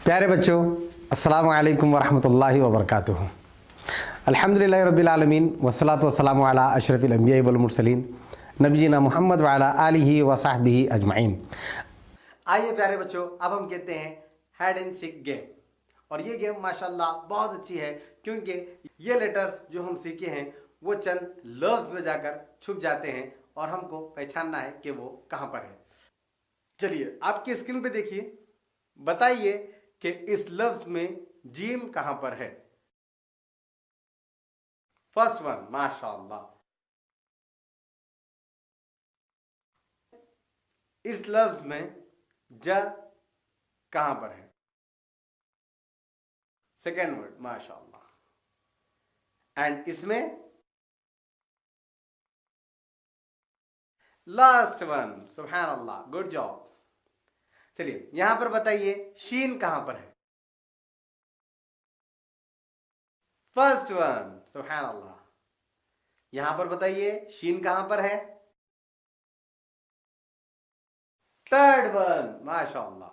प्यारे बच्चों, अस्सलामु अलैकुम वरहमतुल्लाहि वबरकातुहू। अल्हम्दुलिल्लाहि रब्बिल आलमीन वस्सलातु वस्सलामु अला अशरफिल अंबिया वल मुरसलीन नबीना मुहम्मद व अला आलिहि व सहबिहि अजमाइन। आइए प्यारे बच्चों, अब हम कहते हैं हाइड एंड सीक गेम। और ये गेम माशाल्लाह बहुत अच्छी है, क्योंकि ये लेटर्स जो हम सीखे हैं वो चंद लफ्ज में जाकर छुप जाते हैं और हमको पहचानना है कि वो कहाँ पर है। चलिए आपकी स्क्रीन पे देखिए, बताइए कि इस लफ्ज में जीम कहां पर है। फर्स्ट वन, माशाअल्लाह। इस लफ्ज में ज कहां पर है। सेकेंड वर्ड, माशाअल्लाह। एंड इसमें लास्ट वन, सुभान अल्लाह, गुड जॉब। चलिए यहां पर बताइए शीन कहां पर है। फर्स्ट वन, सुभान अल्लाह। यहां पर बताइए शीन कहां पर है। थर्ड वन, माशाअल्लाह।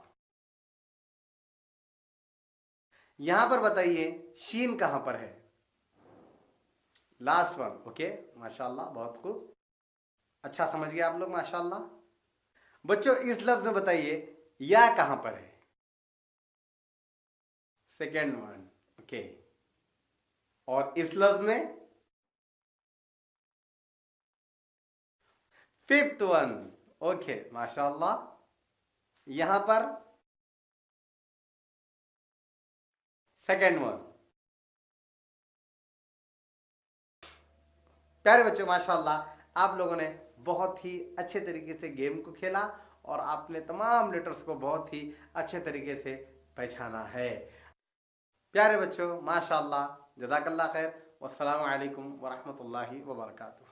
यहां पर बताइए शीन कहां पर है। लास्ट वन, ओके, माशाअल्लाह, बहुत खूब, अच्छा समझ गए आप लोग, माशाअल्लाह। बच्चों इस लफ्ज में बताइए या कहां पर है। Second one, okay. और इस लफ्ज में फिफ्थ वन, ओके, माशाअल्लाह। यहां पर सेकेंड वन। प्यारे बच्चों, माशाअल्लाह आप लोगों ने बहुत ही अच्छे तरीके से गेम को खेला और आपने तमाम लेटर्स को बहुत ही अच्छे तरीके से पहचाना है। प्यारे बच्चों, माशाअल्लाह, जज़ाकल्लाह खैर। वस्सलामु अलैकुम वरहमतुल्लाहि वबरकातुहू।